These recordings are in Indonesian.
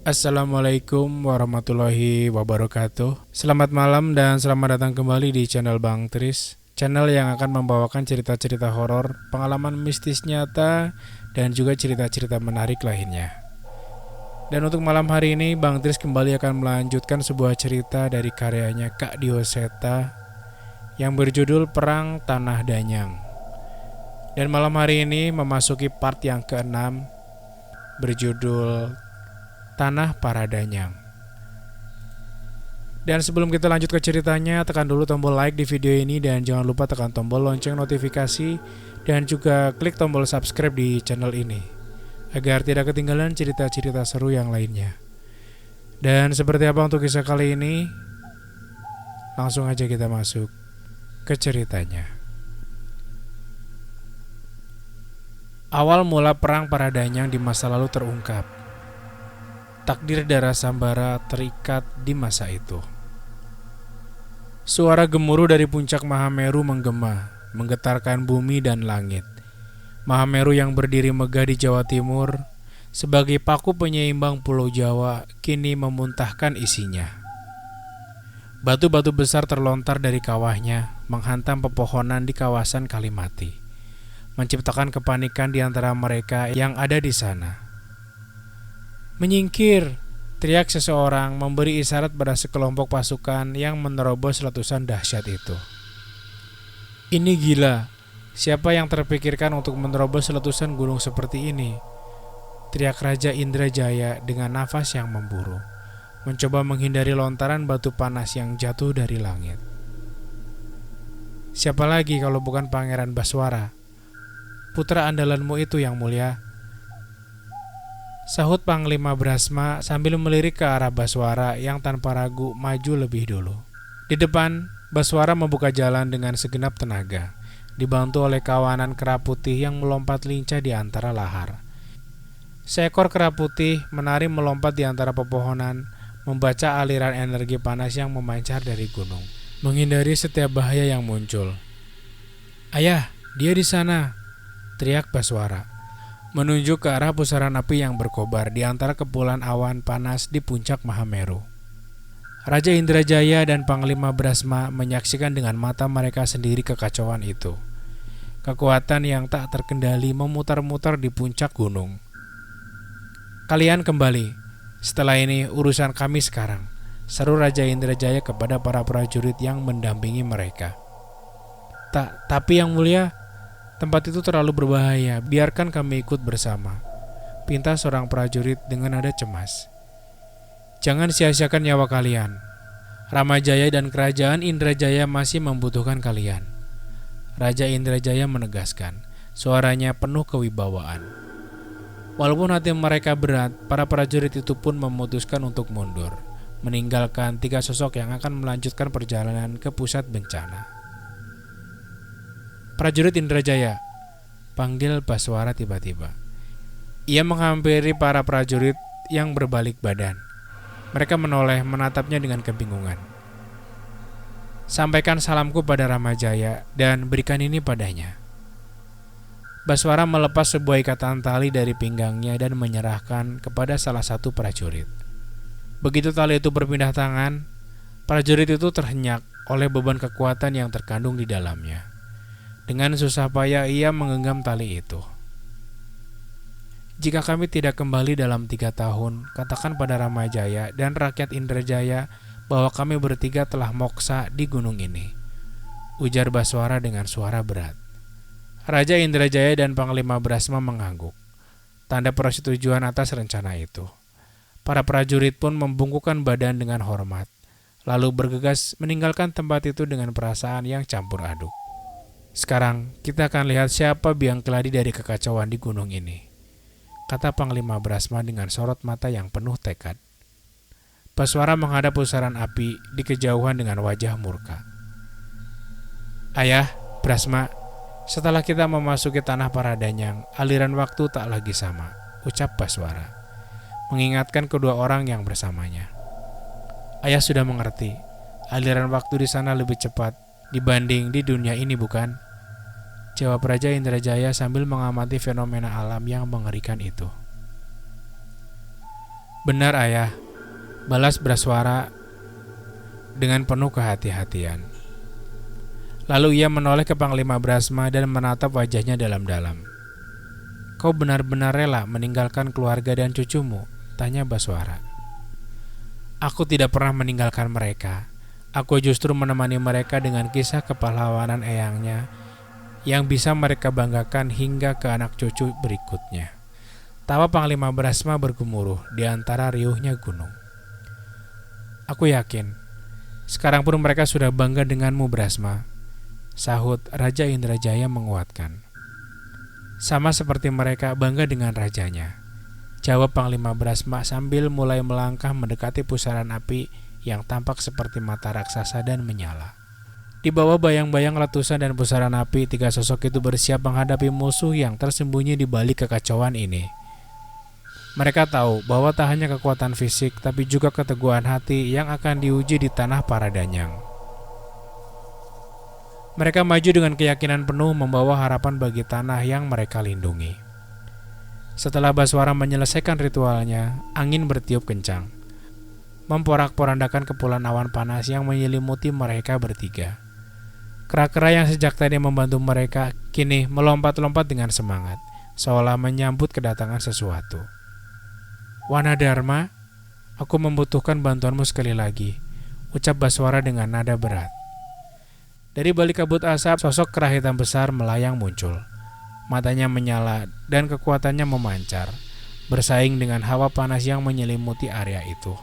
Assalamualaikum warahmatullahi wabarakatuh. Selamat malam dan selamat datang kembali di channel Bang Tris, channel yang akan membawakan cerita-cerita horor, pengalaman mistis nyata, dan juga cerita-cerita menarik lainnya. Dan untuk malam hari ini, Bang Tris kembali akan melanjutkan sebuah cerita dari karyanya Kak Dioseta yang berjudul Perang Tanah Danyang. Dan malam hari ini memasuki part yang ke-6 berjudul Tanah Para Danyang. Dan sebelum kita lanjut ke ceritanya, tekan dulu tombol like di video ini dan jangan lupa tekan tombol lonceng notifikasi dan juga klik tombol subscribe di channel ini agar tidak ketinggalan cerita-cerita seru yang lainnya. Dan seperti apa untuk kisah kali ini? Langsung aja kita masuk ke ceritanya. Awal mula perang para Danyang di masa lalu terungkap. Takdir Dara Sambara terikat di masa itu. Suara gemuruh dari puncak Mahameru menggema, menggetarkan bumi dan langit. Mahameru yang berdiri megah di Jawa Timur, sebagai paku penyeimbang Pulau Jawa, kini memuntahkan isinya. Batu-batu besar terlontar dari kawahnya, menghantam pepohonan di kawasan Kalimati, menciptakan kepanikan di antara mereka yang ada di sana. "Menyingkir!" teriak seseorang memberi isyarat pada sekelompok pasukan yang menerobos letusan dahsyat itu. "Ini gila, siapa yang terpikirkan untuk menerobos letusan gunung seperti ini?" teriak Raja Indrajaya dengan nafas yang memburu, mencoba menghindari lontaran batu panas yang jatuh dari langit. "Siapa lagi kalau bukan Pangeran Baswara? Putra andalanmu itu yang mulia," sahut Panglima Brasma sambil melirik ke arah Baswara yang tanpa ragu maju lebih dulu. Di depan, Baswara membuka jalan dengan segenap tenaga, dibantu oleh kawanan kera putih yang melompat lincah di antara lahar. Seekor kera putih menari melompat di antara pepohonan, membaca aliran energi panas yang memancar dari gunung, menghindari setiap bahaya yang muncul. "Ayah, dia di sana!" teriak Baswara, menunjuk ke arah pusaran api yang berkobar di antara kepulan awan panas di puncak Mahameru. Raja Indrajaya dan Panglima Brasma menyaksikan dengan mata mereka sendiri kekacauan itu. Kekuatan yang tak terkendali memutar-mutar di puncak gunung. "Kalian kembali. Setelah ini urusan kami sekarang," seru Raja Indrajaya kepada para prajurit yang mendampingi mereka. Tapi yang mulia, tempat itu terlalu berbahaya, biarkan kami ikut bersama," pinta seorang prajurit dengan nada cemas. "Jangan sia-siakan nyawa kalian. Ramajaya dan kerajaan Indrajaya masih membutuhkan kalian," Raja Indrajaya menegaskan, suaranya penuh kewibawaan. Walaupun hati mereka berat, para prajurit itu pun memutuskan untuk mundur, meninggalkan 3 sosok yang akan melanjutkan perjalanan ke pusat bencana. "Prajurit Indrajaya," panggil Baswara tiba-tiba. Ia menghampiri para prajurit yang berbalik badan. Mereka menoleh menatapnya dengan kebingungan. "Sampaikan salamku pada Ramajaya dan berikan ini padanya." Baswara melepas sebuah ikatan tali dari pinggangnya dan menyerahkan kepada salah satu prajurit. Begitu tali itu berpindah tangan, prajurit itu terhenyak oleh beban kekuatan yang terkandung di dalamnya. Dengan susah payah ia menggenggam tali itu. "Jika kami tidak kembali dalam 3 tahun, katakan pada Ramajaya dan rakyat Indrajaya bahwa kami bertiga telah moksa di gunung ini," ujar Baswara dengan suara berat. Raja Indrajaya dan Panglima Brasma mengangguk, tanda persetujuan atas rencana itu. Para prajurit pun membungkukkan badan dengan hormat, lalu bergegas meninggalkan tempat itu dengan perasaan yang campur aduk. "Sekarang kita akan lihat siapa biang keladi dari kekacauan di gunung ini," kata Panglima Brasma dengan sorot mata yang penuh tekad. Baswara menghadap pusaran api di kejauhan dengan wajah murka. "Ayah, Brasma, setelah kita memasuki tanah para Danyang, aliran waktu tak lagi sama," ucap Baswara, mengingatkan kedua orang yang bersamanya. "Ayah sudah mengerti, aliran waktu di sana lebih cepat dibanding di dunia ini, bukan?" jawab Raja Indrajaya sambil mengamati fenomena alam yang mengerikan itu. Benar ayah, balas Baswara dengan penuh kehati-hatian. Lalu ia menoleh ke Panglima Brasma dan menatap wajahnya dalam-dalam. Kau benar-benar rela meninggalkan keluarga dan cucumu? Tanya Baswara. Aku tidak pernah meninggalkan mereka. Aku justru menemani mereka dengan kisah kepahlawanan eyangnya yang bisa mereka banggakan hingga ke anak cucu berikutnya. Tawa Panglima Brasma bergemuruh di antara riuhnya gunung. Aku yakin, sekarang pun mereka sudah bangga denganmu Brasma, sahut Raja Indrajaya menguatkan. Sama seperti mereka bangga dengan rajanya, jawab Panglima Brasma sambil mulai melangkah mendekati pusaran api yang tampak seperti mata raksasa dan menyala. Di bawah bayang-bayang letusan dan pusaran api, tiga sosok itu bersiap menghadapi musuh yang tersembunyi di balik kekacauan ini. Mereka tahu bahwa tak hanya kekuatan fisik, tapi juga keteguhan hati yang akan diuji di tanah Paradanyang. Mereka maju dengan keyakinan penuh membawa harapan bagi tanah yang mereka lindungi. Setelah Baswara menyelesaikan ritualnya, angin bertiup kencang, memporak-porandakan kepulan awan panas yang menyelimuti mereka bertiga. Kera-kera yang sejak tadi membantu mereka kini melompat-lompat dengan semangat, seolah menyambut kedatangan sesuatu. Wanadharma, aku membutuhkan bantuanmu sekali lagi, ucap Baswara dengan nada berat. Dari balik kabut asap, sosok kera hitam besar melayang muncul. Matanya menyala dan kekuatannya memancar, bersaing dengan hawa panas yang menyelimuti area itu.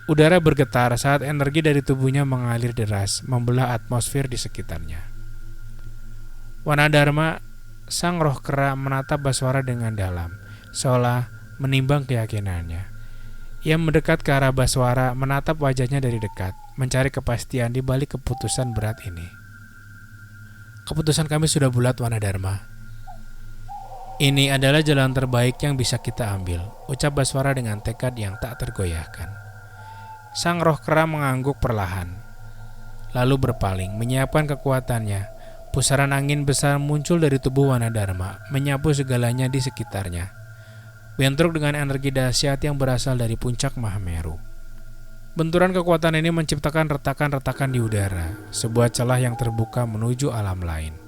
Udara bergetar saat energi dari tubuhnya mengalir deras, membelah atmosfer di sekitarnya. Wanadharma, sang roh kera, menatap Baswara dengan dalam, seolah menimbang keyakinannya. Ia mendekat ke arah Baswara, menatap wajahnya dari dekat, mencari kepastian di balik keputusan berat ini. Keputusan kami sudah bulat, Wanadharma. Ini adalah jalan terbaik yang bisa kita ambil, ucap Baswara dengan tekad yang tak tergoyahkan. Sang roh kera mengangguk perlahan, lalu berpaling, menyiapkan kekuatannya. Pusaran angin besar muncul dari tubuh Wanadharma, menyapu segalanya di sekitarnya. Bentrok dengan energi dahsyat yang berasal dari puncak Mahameru. Benturan kekuatan ini menciptakan retakan-retakan di udara, sebuah celah yang terbuka menuju alam lain.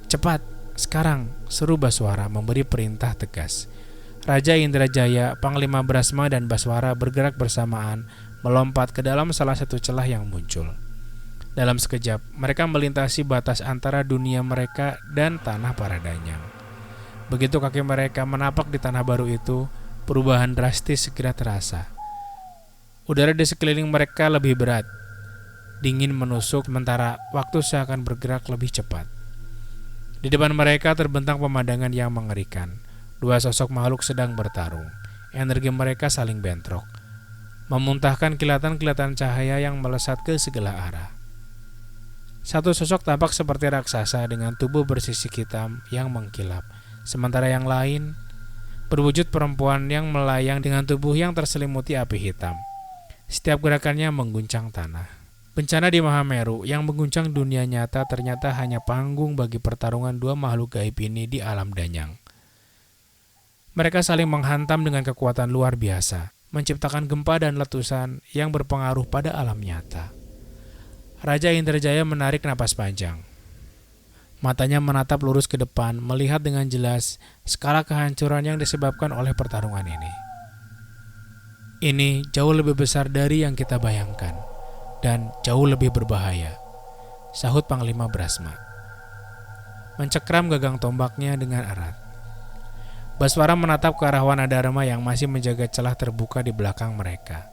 Cepat, sekarang, seru Baswara memberi perintah tegas. Raja Indrajaya, Panglima Brasma dan Baswara bergerak bersamaan, melompat ke dalam salah satu celah yang muncul. Dalam sekejap, mereka melintasi batas antara dunia mereka dan tanah Paradanyang. Begitu kaki mereka menapak di tanah baru itu, perubahan drastis segera terasa. Udara di sekeliling mereka lebih berat, dingin menusuk, sementara waktu seakan bergerak lebih cepat. Di depan mereka terbentang pemandangan yang mengerikan. Dua sosok makhluk sedang bertarung. Energi mereka saling bentrok, memuntahkan kilatan-kilatan cahaya yang melesat ke segala arah. Satu sosok tampak seperti raksasa dengan tubuh bersisik hitam yang mengkilap, sementara yang lain berwujud perempuan yang melayang dengan tubuh yang terselimuti api hitam. Setiap gerakannya mengguncang tanah. Bencana di Mahameru yang mengguncang dunia nyata ternyata hanya panggung bagi pertarungan dua makhluk gaib ini di alam danyang. Mereka saling menghantam dengan kekuatan luar biasa, menciptakan gempa dan letusan yang berpengaruh pada alam nyata. Raja Indrajaya menarik napas panjang. Matanya menatap lurus ke depan, melihat dengan jelas skala kehancuran yang disebabkan oleh pertarungan ini. Ini jauh lebih besar dari yang kita bayangkan, dan jauh lebih berbahaya, sahut Panglima Brasma. Mencekram gagang tombaknya dengan erat. Baswara menatap ke arah Wanadharma yang masih menjaga celah terbuka di belakang mereka,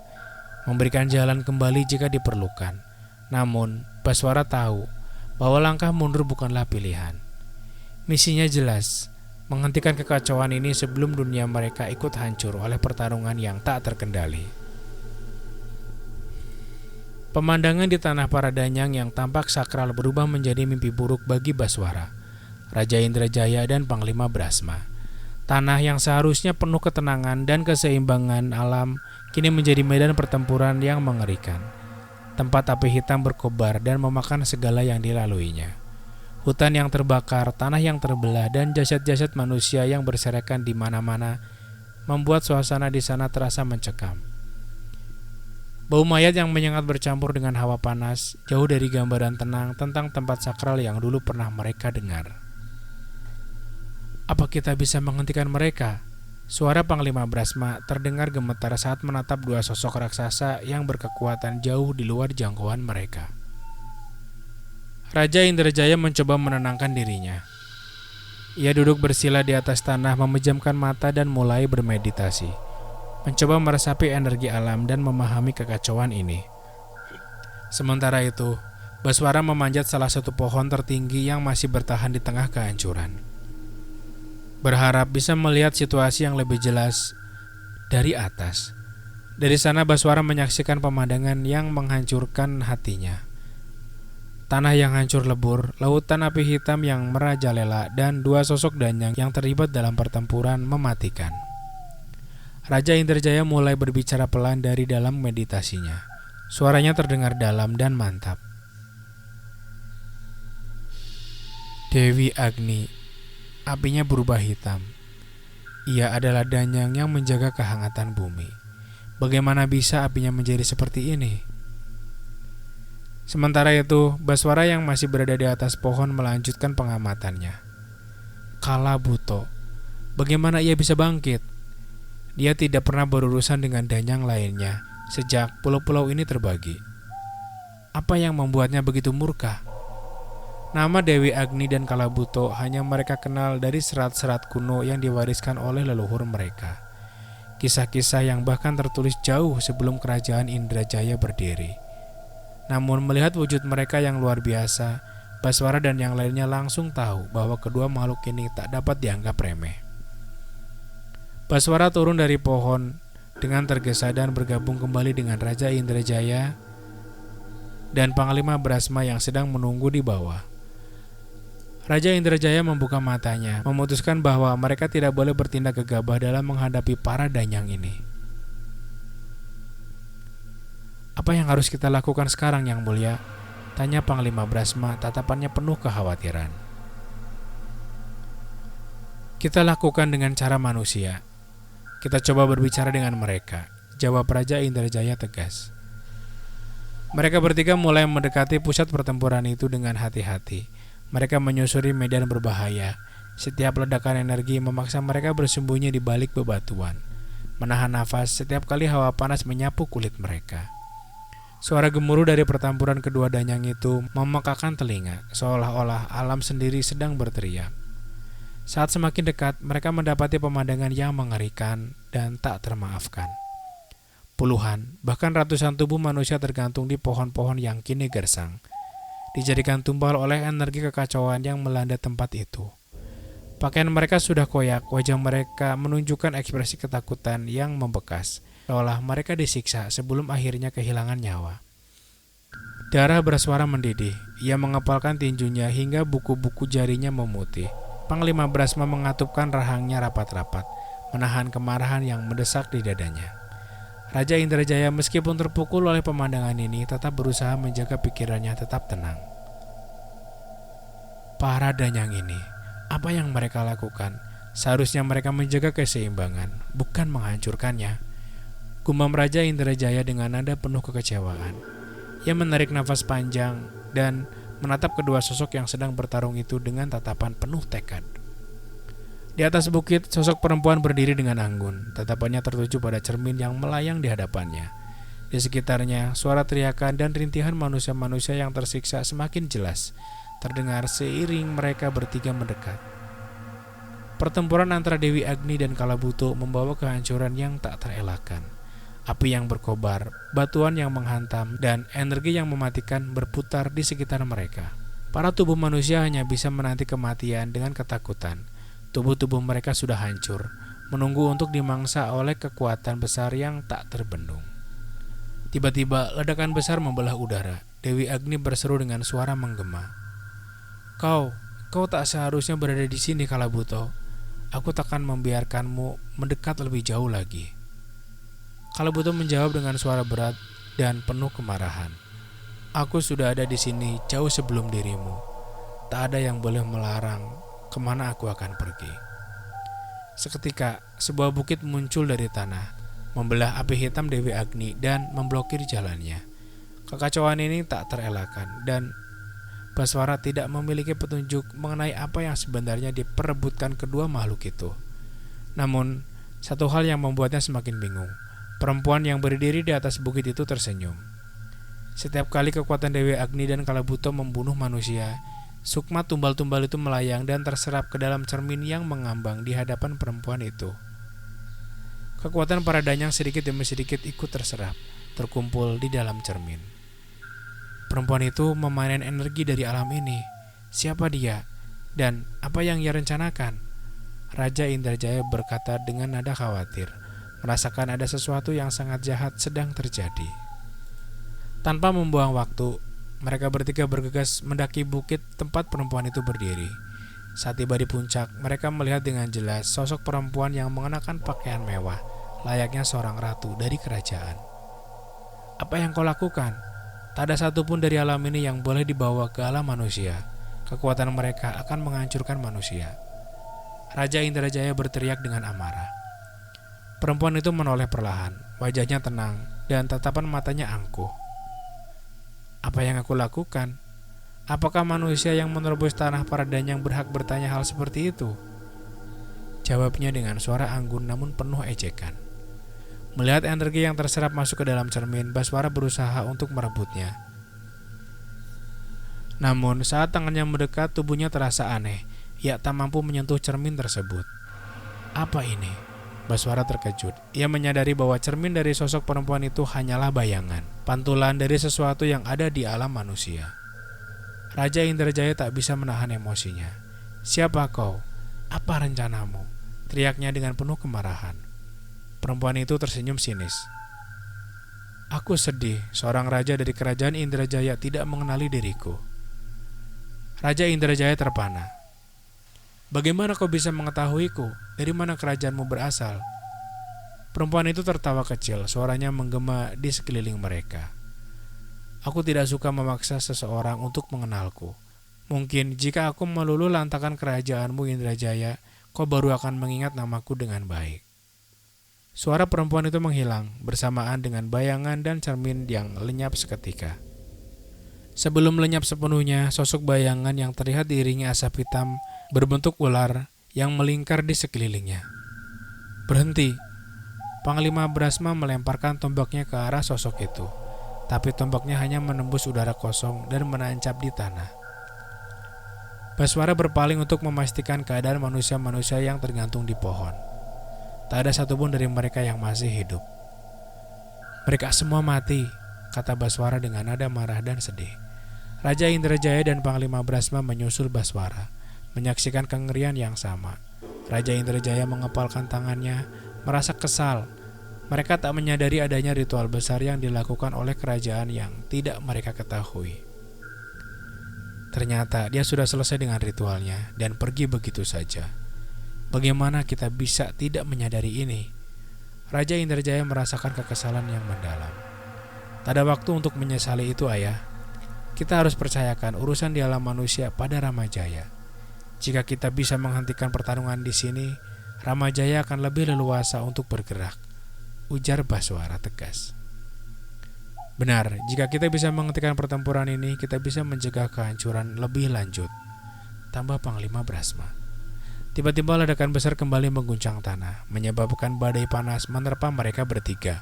memberikan jalan kembali jika diperlukan. Namun, Baswara tahu bahwa langkah mundur bukanlah pilihan. Misinya jelas, menghentikan kekacauan ini sebelum dunia mereka ikut hancur oleh pertarungan yang tak terkendali. Pemandangan di tanah Paradanyang yang tampak sakral berubah menjadi mimpi buruk bagi Baswara, Raja Indrajaya dan Panglima Brasma. Tanah yang seharusnya penuh ketenangan dan keseimbangan alam kini menjadi medan pertempuran yang mengerikan. Tempat api hitam berkobar dan memakan segala yang dilaluinya. Hutan yang terbakar, tanah yang terbelah, dan jasad-jasad manusia yang berserakan di mana-mana membuat suasana di sana terasa mencekam. Bau mayat yang menyengat bercampur dengan hawa panas, jauh dari gambaran tenang tentang tempat sakral yang dulu pernah mereka dengar. Apa kita bisa menghentikan mereka? Suara Panglima Brasma terdengar gemetar saat menatap dua sosok raksasa yang berkekuatan jauh di luar jangkauan mereka. Raja Indrajaya mencoba menenangkan dirinya. Ia duduk bersila di atas tanah, memejamkan mata dan mulai bermeditasi, mencoba meresapi energi alam dan memahami kekacauan ini. Sementara itu, Baswara memanjat salah satu pohon tertinggi yang masih bertahan di tengah kehancuran, berharap bisa melihat situasi yang lebih jelas dari atas. Dari sana Baswara menyaksikan pemandangan yang menghancurkan hatinya. Tanah yang hancur lebur, lautan api hitam yang merajalela, dan dua sosok danyang yang terlibat dalam pertempuran mematikan. Raja Indrajaya mulai berbicara pelan dari dalam meditasinya. Suaranya terdengar dalam dan mantap. Dewi Agni, apinya berubah hitam. Ia adalah danyang yang menjaga kehangatan bumi. Bagaimana bisa apinya menjadi seperti ini? Sementara itu, Baswara yang masih berada di atas pohon melanjutkan pengamatannya. Kalabuto, bagaimana ia bisa bangkit? Dia tidak pernah berurusan dengan danyang lainnya sejak pulau-pulau ini terbagi. Apa yang membuatnya begitu murka? Nama Dewi Agni dan Kalabuto hanya mereka kenal dari serat-serat kuno yang diwariskan oleh leluhur mereka. Kisah-kisah yang bahkan tertulis jauh sebelum kerajaan Indrajaya berdiri. Namun melihat wujud mereka yang luar biasa, Baswara dan yang lainnya langsung tahu bahwa kedua makhluk ini tak dapat dianggap remeh. Baswara turun dari pohon dengan tergesa dan bergabung kembali dengan Raja Indrajaya dan Panglima Brasma yang sedang menunggu di bawah. Raja Indrajaya membuka matanya, memutuskan bahwa mereka tidak boleh bertindak gegabah dalam menghadapi para danyang ini. Apa yang harus kita lakukan sekarang, Yang Mulia? Tanya Panglima Brasma, tatapannya penuh kekhawatiran. Kita lakukan dengan cara manusia. Kita coba berbicara dengan mereka, jawab Raja Indrajaya tegas. Mereka bertiga mulai mendekati pusat pertempuran itu dengan hati-hati. Mereka menyusuri medan berbahaya. Setiap ledakan energi memaksa mereka bersembunyi di balik bebatuan, menahan nafas setiap kali hawa panas menyapu kulit mereka. Suara gemuruh dari pertempuran kedua danyang itu memekakan telinga, seolah-olah alam sendiri sedang berteriak. Saat semakin dekat, mereka mendapati pemandangan yang mengerikan dan tak termaafkan. Puluhan, bahkan ratusan tubuh manusia tergantung di pohon-pohon yang kini gersang, dijadikan tumpal oleh energi kekacauan yang melanda tempat itu. Pakaian mereka sudah koyak, wajah mereka menunjukkan ekspresi ketakutan yang membekas, seolah mereka disiksa sebelum akhirnya kehilangan nyawa. Darah bersuara mendidih, ia mengepalkan tinjunya hingga buku-buku jarinya memutih. Panglima Brasma mengatupkan rahangnya rapat-rapat, menahan kemarahan yang mendesak di dadanya. Raja Indrajaya meskipun terpukul oleh pemandangan ini tetap berusaha menjaga pikirannya tetap tenang. Para danyang ini, apa yang mereka lakukan? Seharusnya mereka menjaga keseimbangan, bukan menghancurkannya. Gumam Raja Indrajaya dengan nada penuh kekecewaan. Ia menarik nafas panjang dan menatap kedua sosok yang sedang bertarung itu dengan tatapan penuh tekad. Di atas bukit, sosok perempuan berdiri dengan anggun. Tatapannya tertuju pada cermin yang melayang di hadapannya. Di sekitarnya, suara teriakan dan rintihan manusia-manusia yang tersiksa semakin jelas terdengar seiring mereka bertiga mendekat. Pertempuran antara Dewi Agni dan Kalabuto membawa kehancuran yang tak terelakkan. Api yang berkobar, batuan yang menghantam, dan energi yang mematikan berputar di sekitar mereka. Para tubuh manusia hanya bisa menanti kematian dengan ketakutan. Tubuh-tubuh mereka sudah hancur, menunggu untuk dimangsa oleh kekuatan besar yang tak terbendung. Tiba-tiba ledakan besar membelah udara. Dewi Agni berseru dengan suara menggema. Kau tak seharusnya berada di sini, Kalabuto. Aku takkan membiarkanmu mendekat lebih jauh lagi. Kalabuto menjawab dengan suara berat dan penuh kemarahan. Aku sudah ada di sini jauh sebelum dirimu. Tak ada yang boleh melarang kemana aku akan pergi. Seketika, sebuah bukit muncul dari tanah, membelah api hitam Dewi Agni dan memblokir jalannya. Kekacauan ini tak terelakkan dan Baswara tidak memiliki petunjuk mengenai apa yang sebenarnya diperebutkan kedua makhluk itu. Namun, satu hal yang membuatnya semakin bingung. Perempuan yang berdiri di atas bukit itu tersenyum. Setiap kali kekuatan Dewi Agni dan Kalabuto membunuh manusia, sukma tumbal-tumbal itu melayang dan terserap ke dalam cermin yang mengambang di hadapan perempuan itu. Kekuatan para danyang sedikit demi sedikit ikut terserap, terkumpul di dalam cermin. Perempuan itu memanen energi dari alam ini. Siapa dia? Dan apa yang ia rencanakan? Raja Indrajaya berkata dengan nada khawatir, merasakan ada sesuatu yang sangat jahat sedang terjadi. Tanpa membuang waktu, mereka bertiga bergegas mendaki bukit tempat perempuan itu berdiri. Saat tiba di puncak, mereka melihat dengan jelas sosok perempuan yang mengenakan pakaian mewah, layaknya seorang ratu dari kerajaan. Apa yang kau lakukan? Tak ada satupun dari alam ini yang boleh dibawa ke alam manusia. Kekuatan mereka akan menghancurkan manusia. Raja Indrajaya berteriak dengan amarah. Perempuan itu menoleh perlahan, wajahnya tenang, dan tatapan matanya angkuh. Apa yang aku lakukan? Apakah manusia yang menerobos tanah para danyang berhak bertanya hal seperti itu? Jawabnya dengan suara anggun namun penuh ejekan. Melihat energi yang terserap masuk ke dalam cermin, Baswara berusaha untuk merebutnya. Namun saat tangannya mendekat, tubuhnya terasa aneh. Ia tak mampu menyentuh cermin tersebut. Apa ini? Baswara terkejut. Ia menyadari bahwa cermin dari sosok perempuan itu hanyalah bayangan, pantulan dari sesuatu yang ada di alam manusia. Raja Indrajaya tak bisa menahan emosinya. Siapa kau? Apa rencanamu? Teriaknya dengan penuh kemarahan. Perempuan itu tersenyum sinis. Aku sedih, seorang raja dari kerajaan Indrajaya tidak mengenali diriku. Raja Indrajaya terpana. Bagaimana kau bisa mengetahuiku? Dari mana kerajaanmu berasal? Perempuan itu tertawa kecil, suaranya menggema di sekeliling mereka. Aku tidak suka memaksa seseorang untuk mengenalku. Mungkin jika aku meluluh lantakan kerajaanmu Indrajaya, kau baru akan mengingat namaku dengan baik. Suara perempuan itu menghilang bersamaan dengan bayangan dan cermin yang lenyap seketika. Sebelum lenyap sepenuhnya, sosok bayangan yang terlihat diiringi asap hitam berbentuk ular yang melingkar di sekelilingnya. Berhenti. Panglima Brasma melemparkan tombaknya ke arah sosok itu, tapi tombaknya hanya menembus udara kosong dan menancap di tanah. Baswara berpaling untuk memastikan keadaan manusia-manusia yang tergantung di pohon. Tak ada satupun dari mereka yang masih hidup. Mereka semua mati, kata Baswara dengan nada marah dan sedih. Raja Indrajaya dan Panglima Brasma menyusul Baswara, menyaksikan kengerian yang sama. Raja Indrajaya mengepalkan tangannya, merasa kesal. Mereka tak menyadari adanya ritual besar yang dilakukan oleh kerajaan yang tidak mereka ketahui. Ternyata dia sudah selesai dengan ritualnya dan pergi begitu saja. Bagaimana kita bisa tidak menyadari ini? Raja Indrajaya merasakan kekesalan yang mendalam. Tak ada waktu untuk menyesali itu, ayah. Kita harus percayakan urusan di alam manusia pada Ramajaya. Jika kita bisa menghentikan pertarungan di sini, Ramajaya akan lebih leluasa untuk bergerak, ujar Baswara tegas. Benar, jika kita bisa menghentikan pertempuran ini, kita bisa mencegah kehancuran lebih lanjut, tambah Panglima Brasma. Tiba-tiba ledakan besar kembali mengguncang tanah, menyebabkan badai panas menerpa mereka bertiga.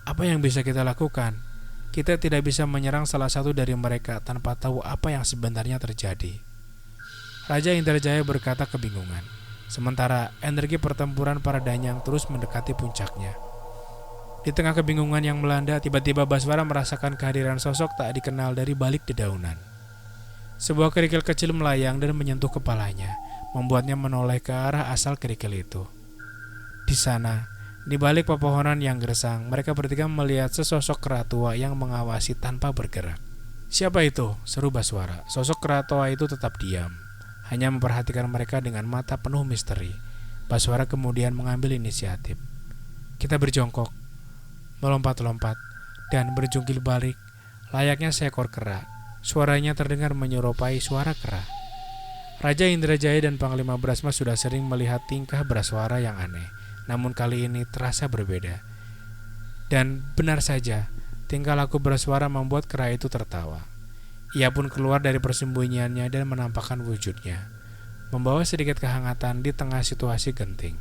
Apa yang bisa kita lakukan? Kita tidak bisa menyerang salah satu dari mereka tanpa tahu apa yang sebenarnya terjadi. Raja Indrajaya berkata kebingungan, sementara energi pertempuran para danyang terus mendekati puncaknya. Di tengah kebingungan yang melanda, tiba-tiba Baswara merasakan kehadiran sosok tak dikenal dari balik dedaunan. Sebuah kerikil kecil melayang dan menyentuh kepalanya, membuatnya menoleh ke arah asal kerikil itu. Di sana, di balik pepohonan yang gersang, mereka bertiga melihat sesosok kera tua yang mengawasi tanpa bergerak. Siapa itu? Seru Baswara. Sosok kera tua itu tetap diam, hanya memperhatikan mereka dengan mata penuh misteri. Baswara kemudian mengambil inisiatif. Kita berjongkok, melompat-lompat, dan berjungkil balik, layaknya seekor kera. Suaranya terdengar menyerupai suara kera. Raja Indrajaya dan Panglima Brasma sudah sering melihat tingkah Braswara yang aneh, namun kali ini terasa berbeda. Dan benar saja, tingkah laku Braswara membuat kera itu tertawa. Ia pun keluar dari persembunyiannya dan menampakkan wujudnya, membawa sedikit kehangatan di tengah situasi genting.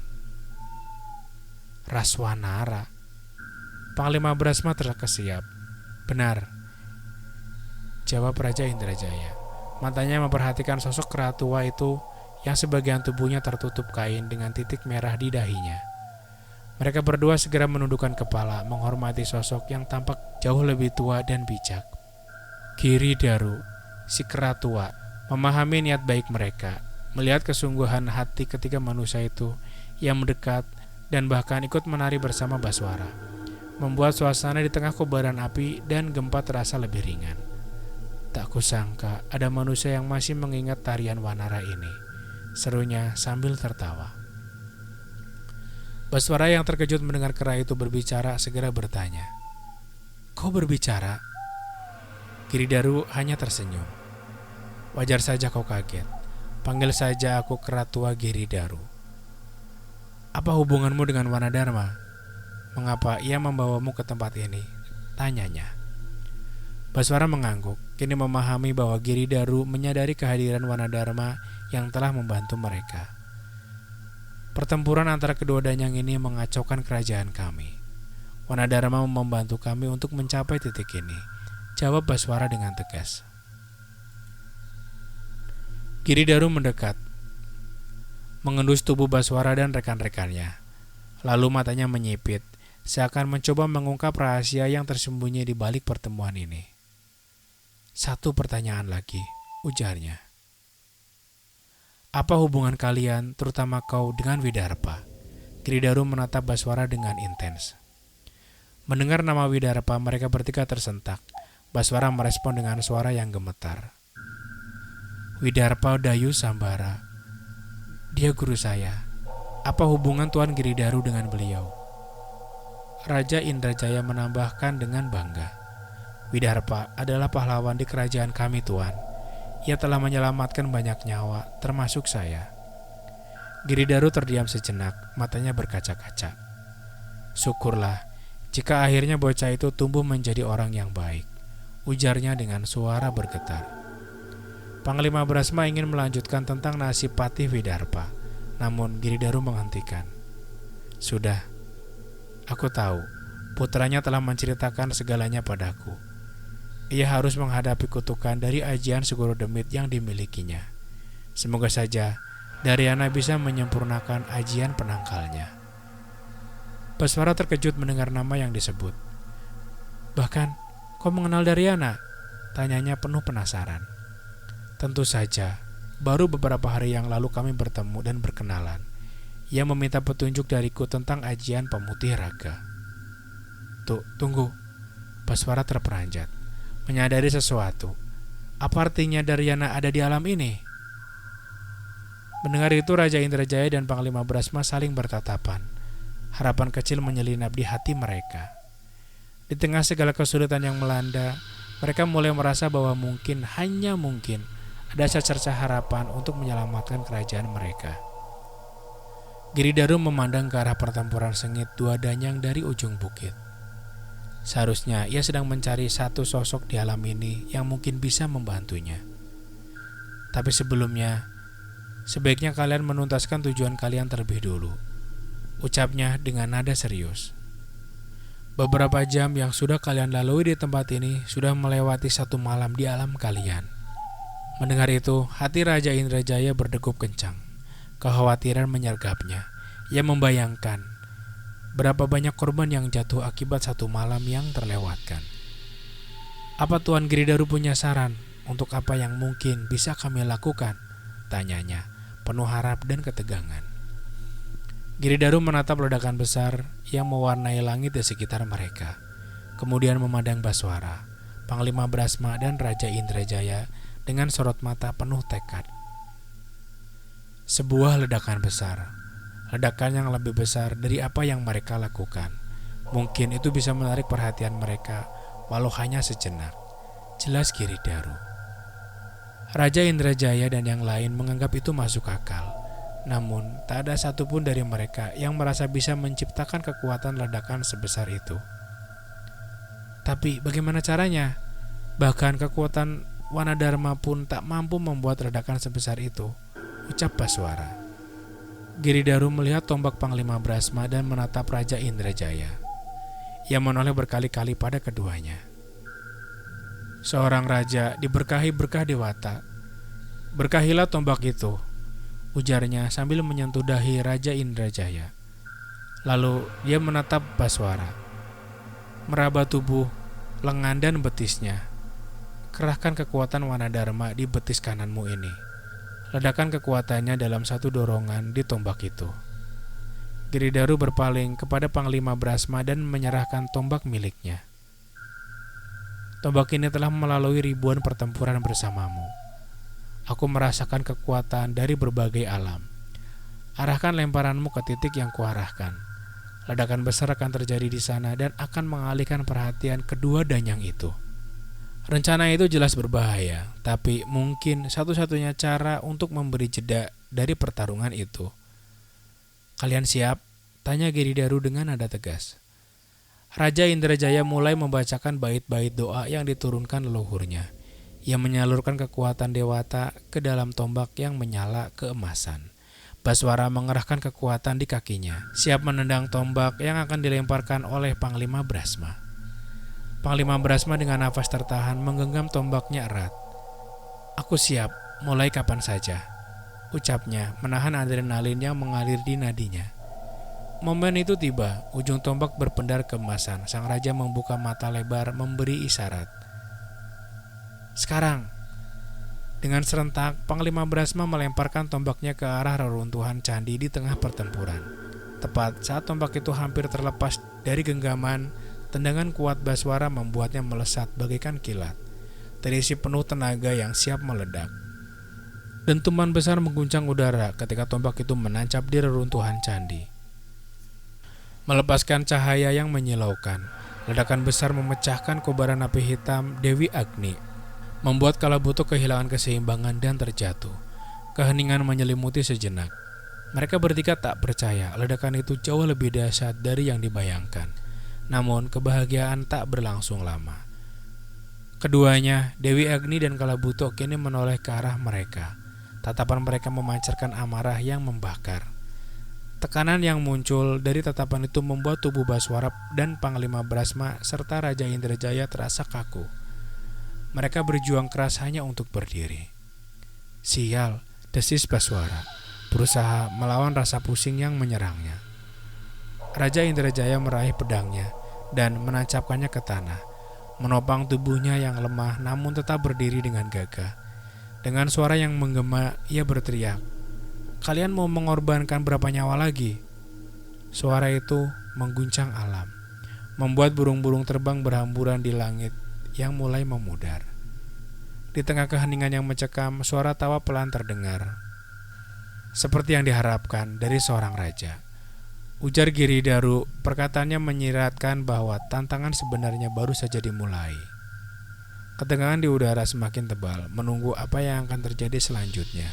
Raswanara. Panglima Brasma terkesiap. Benar, jawab Raja Indrajaya. Matanya memperhatikan sosok kera tua itu yang sebagian tubuhnya tertutup kain dengan titik merah di dahinya. Mereka berdua segera menundukkan kepala, menghormati sosok yang tampak jauh lebih tua dan bijak. Giridaru, si kera tua, memahami niat baik mereka, melihat kesungguhan hati ketiga manusia itu yang mendekat dan bahkan ikut menari bersama Baswara, membuat suasana di tengah kobaran api dan gempa terasa lebih ringan. Tak kusangka ada manusia yang masih mengingat tarian Wanara ini, serunya sambil tertawa. Baswara yang terkejut mendengar kera itu berbicara segera bertanya, "Kau berbicara?" Giridaru hanya tersenyum. "Wajar saja kau kaget. Panggil saja aku kera tua Giridaru." "Apa hubunganmu dengan Wanadharma? Mengapa ia membawamu ke tempat ini?" tanyanya. Baswara mengangguk, kini memahami bahwa Giridaru menyadari kehadiran Wanadharma yang telah membantu mereka. "Pertempuran antara kedua danyang ini mengacaukan kerajaan kami. Wanadharma membantu kami untuk mencapai titik ini," jawab Baswara dengan tegas. Giridaru mendekat, mengendus tubuh Baswara dan rekan-rekannya. Lalu matanya menyipit, seakan mencoba mengungkap rahasia yang tersembunyi di balik pertemuan ini. "Satu pertanyaan lagi," ujarnya. "Apa hubungan kalian, terutama kau, dengan Widarpa?" Giridaru menatap Baswara dengan intens. Mendengar nama Widarpa, mereka bertiga tersentak. Baswara merespon dengan suara yang gemetar. "Widarpa Dayu Sambara. Dia guru saya. Apa hubungan Tuan Giridaru dengan beliau?" Raja Indrajaya menambahkan dengan bangga. "Widarpa adalah pahlawan di kerajaan kami, Tuan. Ia telah menyelamatkan banyak nyawa, termasuk saya." Giridaru terdiam sejenak, matanya berkaca-kaca. "Syukurlah, jika akhirnya bocah itu tumbuh menjadi orang yang baik," ujarnya dengan suara bergetar. Panglima Brasma ingin melanjutkan tentang nasib Patih Widarpa, namun Giridaru menghentikan. "Sudah, aku tahu, putranya telah menceritakan segalanya padaku. Ia harus menghadapi kutukan dari ajian Segoro Demit yang dimilikinya. Semoga saja Daryana bisa menyempurnakan ajian penangkalnya." Baswara terkejut mendengar nama yang disebut. "Bahkan, kau mengenal Daryana?" tanyanya penuh penasaran. "Tentu saja, baru beberapa hari yang lalu kami bertemu dan berkenalan. Ia meminta petunjuk dariku tentang ajian pemutih raga." Tunggu. Baswara terperanjat, menyadari sesuatu. "Apa artinya Daryana ada di alam ini?" Mendengar itu, Raja Indrajaya dan Panglima Brasma saling bertatapan. Harapan kecil menyelinap di hati mereka. Di tengah segala kesulitan yang melanda, mereka mulai merasa bahwa mungkin, hanya mungkin, ada secercah harapan untuk menyelamatkan kerajaan mereka. Giridaru memandang ke arah pertempuran sengit dua danyang dari ujung bukit. Seharusnya ia sedang mencari satu sosok di alam ini yang mungkin bisa membantunya. Tapi sebelumnya, sebaiknya kalian menuntaskan tujuan kalian terlebih dulu, ucapnya dengan nada serius. Beberapa jam yang sudah kalian lalui di tempat ini sudah melewati satu malam di alam kalian. Mendengar itu, hati Raja Indrajaya berdegup kencang. Kekhawatiran menyergapnya. Ia membayangkan berapa banyak korban yang jatuh akibat satu malam yang terlewatkan. "Apa Tuan Giridaru punya saran untuk apa yang mungkin bisa kami lakukan?" tanyanya, penuh harap dan ketegangan. Giridaru menatap ledakan besar yang mewarnai langit di sekitar mereka. Kemudian memandang Baswara, Panglima Brasma dan Raja Indrajaya dengan sorot mata penuh tekad. Sebuah ledakan besar. Ledakan yang lebih besar dari apa yang mereka lakukan. Mungkin itu bisa menarik perhatian mereka, walau hanya sejenak. Jelas Giridaru. Raja Indrajaya dan yang lain menganggap itu masuk akal. Namun, tak ada satupun dari mereka yang merasa bisa menciptakan kekuatan ledakan sebesar itu. Tapi bagaimana caranya? Bahkan kekuatan Wanadharma pun tak mampu membuat ledakan sebesar itu, ucap Baswara. Giridaru melihat tombak Panglima Brasma dan menatap Raja Indrajaya. Ia menoleh berkali-kali pada keduanya. Seorang raja diberkahi berkah dewata. Berkahilah tombak itu, ujarnya sambil menyentuh dahi Raja Indrajaya. Lalu dia menatap Baswara. Meraba tubuh, lengan dan betisnya. Kerahkan kekuatan Wanadharma di betis kananmu ini. Ledakan kekuatannya dalam satu dorongan di tombak itu. Giridaru berpaling kepada Panglima Brasma dan menyerahkan tombak miliknya. Tombak ini telah melalui ribuan pertempuran bersamamu. Aku merasakan kekuatan dari berbagai alam. Arahkan lemparanmu ke titik yang kuarahkan. Ledakan besar akan terjadi di sana dan akan mengalihkan perhatian kedua danyang itu. Rencana itu jelas berbahaya, tapi mungkin satu-satunya cara untuk memberi jeda dari pertarungan itu. Kalian siap? Tanya Giridaru dengan nada tegas. Raja Indrajaya mulai membacakan bait-bait doa yang diturunkan leluhurnya. Ia menyalurkan kekuatan dewata ke dalam tombak yang menyala keemasan. Baswara mengerahkan kekuatan di kakinya, siap menendang tombak yang akan dilemparkan oleh Panglima Brasma. Panglima Brasma dengan nafas tertahan menggenggam tombaknya erat. Aku siap, mulai kapan saja, ucapnya menahan adrenalin yang mengalir di nadinya. Momen itu tiba, ujung tombak berpendar keemasan. Sang raja membuka mata lebar memberi isyarat. Sekarang, dengan serentak, Panglima Brasma melemparkan tombaknya ke arah reruntuhan candi di tengah pertempuran. Tepat saat tombak itu hampir terlepas dari genggaman, tendangan kuat Baswara membuatnya melesat bagaikan kilat, terisi penuh tenaga yang siap meledak. Dentuman besar mengguncang udara ketika tombak itu menancap di reruntuhan candi. Melepaskan cahaya yang menyilaukan, ledakan besar memecahkan kobaran api hitam Dewi Agni, membuat Kalabuto kehilangan keseimbangan dan terjatuh. Keheningan menyelimuti sejenak. Mereka bertiga tak percaya ledakan itu jauh lebih dahsyat dari yang dibayangkan. Namun kebahagiaan tak berlangsung lama. Keduanya, Dewi Agni dan Kalabuto kini menoleh ke arah mereka. Tatapan mereka memancarkan amarah yang membakar. Tekanan yang muncul dari tatapan itu membuat tubuh Baswara dan Panglima Brasma serta Raja Indrajaya terasa kaku. Mereka berjuang keras hanya untuk berdiri. Sial, desis Baswara, berusaha melawan rasa pusing yang menyerangnya. Raja Indrajaya meraih pedangnya dan menancapkannya ke tanah, menopang tubuhnya yang lemah namun tetap berdiri dengan gagah. Dengan suara yang menggema, ia berteriak, "Kalian mau mengorbankan berapa nyawa lagi?" Suara itu mengguncang alam, membuat burung-burung terbang berhamburan di langit yang mulai memudar. Di tengah keheningan yang mencekam, suara tawa pelan terdengar, seperti yang diharapkan dari seorang raja. Ujar Giridaru, perkataannya menyiratkan bahwa tantangan sebenarnya baru saja dimulai. Ketegangan di udara semakin tebal, menunggu apa yang akan terjadi selanjutnya.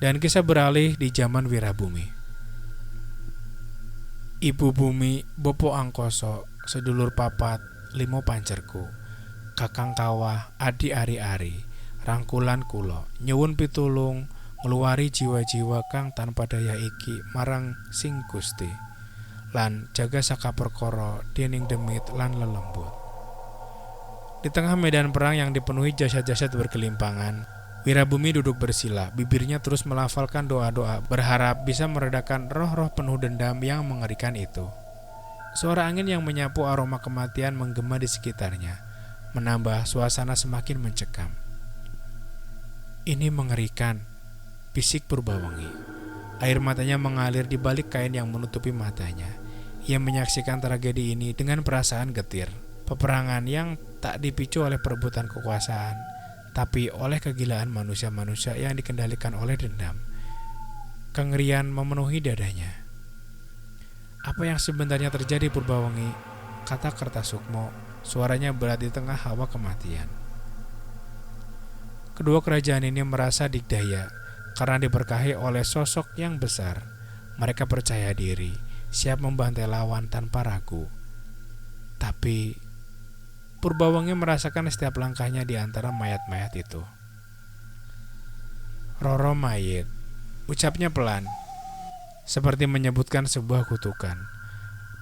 Dan kisah beralih di zaman Wirabumi. Ibu Bumi, Bopo Angkoso, sedulur papat, limo pancerku, kakang kawah, adi ari-ari, rangkulan kulo, nyuwun pitulung, ngluwari jiwa-jiwa kang tanpa daya iki marang sing Gusti, lan jaga saka perkara dening demit lan lelembut. Di tengah medan perang yang dipenuhi jasad-jasad bergelimpangan, Wirabumi duduk bersila, bibirnya terus melafalkan doa-doa, berharap bisa meredakan roh-roh penuh dendam yang mengerikan itu. Suara angin yang menyapu aroma kematian menggema di sekitarnya, menambah suasana semakin mencekam. Ini mengerikan, bisik Purbawangi. Air matanya mengalir di balik kain yang menutupi matanya. Ia menyaksikan tragedi ini dengan perasaan getir. Peperangan yang tak dipicu oleh perebutan kekuasaan, tapi oleh kegilaan manusia-manusia yang dikendalikan oleh dendam. Kengerian memenuhi dadanya. Apa yang sebenarnya terjadi Purbawangi? kata Kertasukmo, suaranya berat di tengah hawa kematian. Kedua kerajaan ini merasa dikdaya karena diberkahi oleh sosok yang besar. Mereka percaya diri, siap membantai lawan tanpa ragu. Tapi Purbawangi merasakan setiap langkahnya di antara mayat-mayat itu. Roro Mayit, ucapnya pelan, seperti menyebutkan sebuah kutukan.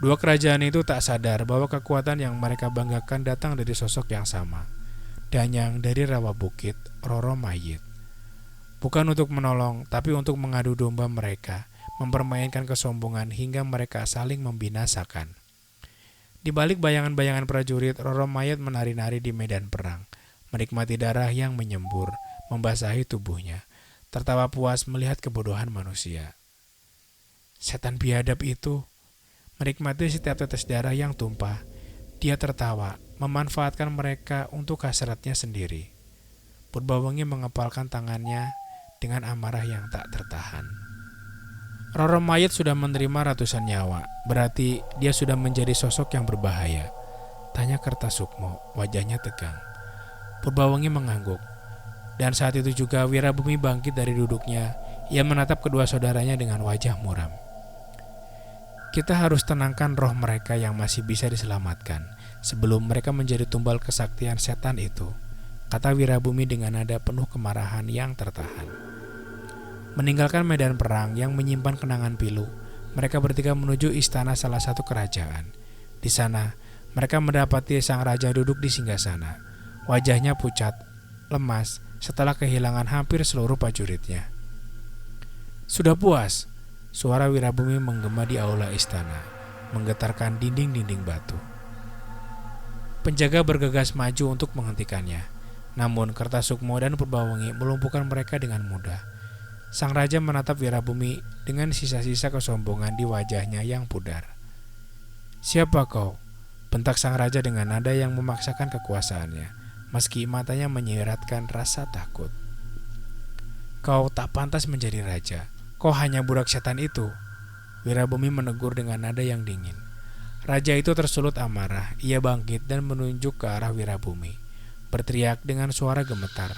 Dua kerajaan itu tak sadar bahwa kekuatan yang mereka banggakan datang dari sosok yang sama, Danyang dari Rawa Bukit, Roro Mayit. Bukan untuk menolong, tapi untuk mengadu domba mereka, mempermainkan kesombongan hingga mereka saling membinasakan. Di balik bayangan-bayangan prajurit, Roro Mayit menari-nari di medan perang, menikmati darah yang menyembur, membasahi tubuhnya, tertawa puas melihat kebodohan manusia. Setan biadab itu menikmati setiap tetes darah yang tumpah. Dia tertawa, memanfaatkan mereka untuk hasratnya sendiri. Purbawangi mengepalkan tangannya dengan amarah yang tak tertahan. Roro Mayit sudah menerima ratusan nyawa, berarti dia sudah menjadi sosok yang berbahaya, tanya Kertasukmo, wajahnya tegang. Purbawangi mengangguk, dan saat itu juga Wirabumi bangkit dari duduknya. Ia menatap kedua saudaranya dengan wajah muram. Kita harus tenangkan roh mereka yang masih bisa diselamatkan sebelum mereka menjadi tumbal kesaktian setan itu, kata Wirabumi dengan nada penuh kemarahan yang tertahan. Meninggalkan medan perang yang menyimpan kenangan pilu, mereka bertiga menuju istana salah satu kerajaan. Di sana, mereka mendapati sang raja duduk di singgasana. Wajahnya pucat, lemas setelah kehilangan hampir seluruh prajuritnya. Sudah puas? Suara Wirabumi menggema di aula istana, menggetarkan dinding-dinding batu. Penjaga bergegas maju untuk menghentikannya, namun Kertasukmo dan Purbawangi melumpuhkan mereka dengan mudah. Sang raja menatap Wirabumi dengan sisa-sisa kesombongan di wajahnya yang pudar. Siapa kau? Bentak sang raja dengan nada yang memaksakan kekuasaannya, meski matanya menyiratkan rasa takut. Kau tak pantas menjadi raja. Kau hanya budak setan itu, Wirabumi menegur dengan nada yang dingin. Raja itu tersulut amarah. Ia bangkit dan menunjuk ke arah Wirabumi, berteriak dengan suara gemetar.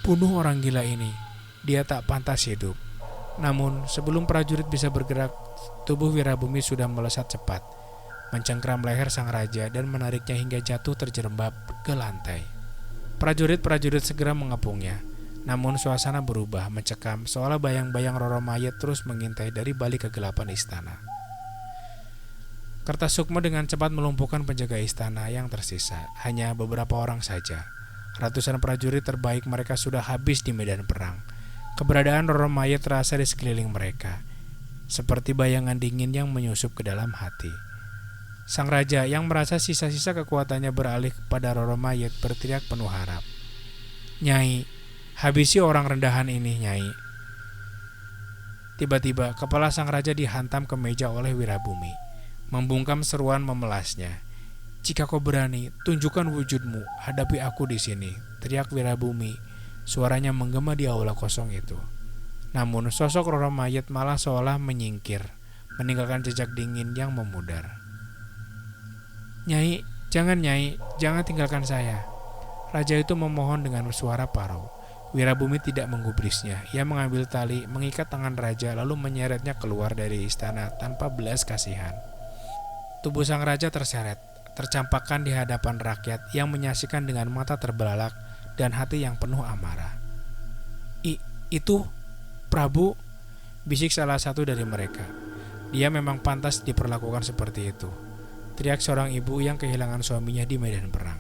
Bunuh orang gila ini, dia tak pantas hidup. Namun sebelum prajurit bisa bergerak, tubuh Wirabumi sudah melesat cepat, mencengkram leher sang raja dan menariknya hingga jatuh terjerembab ke lantai. Prajurit-prajurit segera mengepungnya. Namun suasana berubah, mencekam, seolah bayang-bayang Roro Mayit terus mengintai dari balik kegelapan istana. Kertasukmo dengan cepat melumpuhkan penjaga istana yang tersisa, hanya beberapa orang saja. Ratusan prajurit terbaik mereka sudah habis di medan perang. Keberadaan Roro Mayit terasa di sekeliling mereka, seperti bayangan dingin yang menyusup ke dalam hati. Sang raja yang merasa sisa-sisa kekuatannya beralih pada Roro Mayit berteriak penuh harap. Nyai, habisi orang rendahan ini, Nyai. Tiba-tiba kepala sang raja dihantam ke meja oleh Wirabumi, membungkam seruan memelasnya. Jika kau berani, tunjukkan wujudmu, hadapi aku di sini, teriak Wirabumi. Suaranya menggema di aula kosong itu. Namun sosok Roro Mayit malah seolah menyingkir, meninggalkan jejak dingin yang memudar. Nyai, jangan tinggalkan saya. Raja itu memohon dengan suara parau. Wirabumi tidak menggubrisnya. Ia mengambil tali, mengikat tangan raja, lalu menyeretnya keluar dari istana tanpa belas kasihan. Tubuh sang raja terseret, tercampakkan di hadapan rakyat yang menyaksikan dengan mata terbelalak dan hati yang penuh amarah. Itu Prabu, bisik salah satu dari mereka. Dia memang pantas diperlakukan seperti itu, teriak seorang ibu yang kehilangan suaminya di medan perang.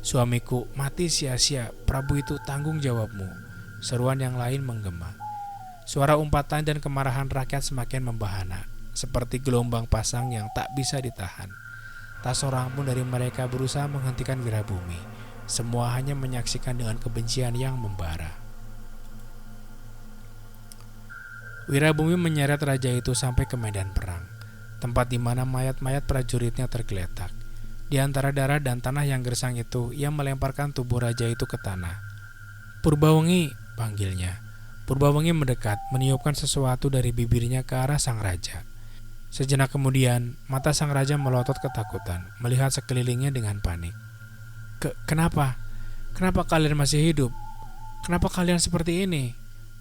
Suamiku mati sia-sia, Prabu itu tanggung jawabmu, seruan yang lain menggema. Suara umpatan dan kemarahan rakyat semakin membahana, seperti gelombang pasang yang tak bisa ditahan. Tak seorang pun dari mereka berusaha menghentikan Wirabumi. Semua hanya menyaksikan dengan kebencian yang membara. Wirabumi menyeret raja itu sampai ke medan perang, tempat di mana mayat-mayat prajuritnya tergeletak. Di antara darah dan tanah yang gersang itu, ia melemparkan tubuh raja itu ke tanah. Purbawangi, panggilnya. Purbawangi mendekat, meniupkan sesuatu dari bibirnya ke arah sang raja. Sejenak kemudian, mata sang raja melotot ketakutan, melihat sekelilingnya dengan panik. Kenapa? Kenapa kalian masih hidup? Kenapa kalian seperti ini?"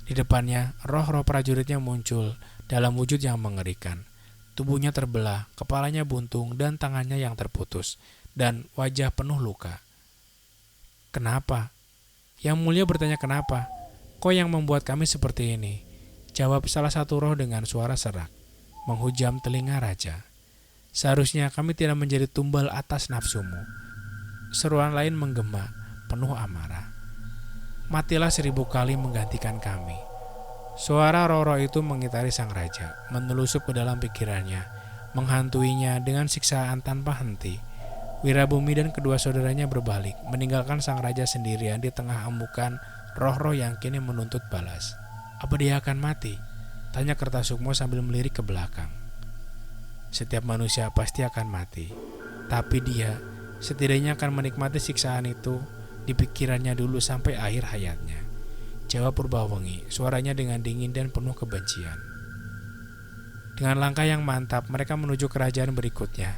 Di depannya, roh-roh prajuritnya muncul dalam wujud yang mengerikan. Tubuhnya terbelah, kepalanya buntung, dan tangannya yang terputus, dan wajah penuh luka. "Kenapa?" Yang Mulia bertanya, "Kenapa? Kok yang membuat kami seperti ini?" Jawab salah satu roh dengan suara serak, menghujam telinga raja. "Seharusnya kami tidak menjadi tumbal atas nafsumu." Seruan lain menggema, penuh amarah. "Matilah 1000 kali menggantikan kami." Suara roh-roh itu mengitari sang raja, menelusup ke dalam pikirannya, menghantuinya dengan siksaan tanpa henti. Wirabumi dan kedua saudaranya berbalik, meninggalkan sang raja sendirian di tengah amukan roh-roh yang kini menuntut balas. "Apa dia akan mati?" tanya Kertasukmo sambil melirik ke belakang. "Setiap manusia pasti akan mati, tapi dia setidaknya akan menikmati siksaan itu di pikirannya dulu sampai akhir hayatnya," jawab Purbawengi, suaranya dengan dingin dan penuh kebencian. Dengan langkah yang mantap, mereka menuju kerajaan berikutnya,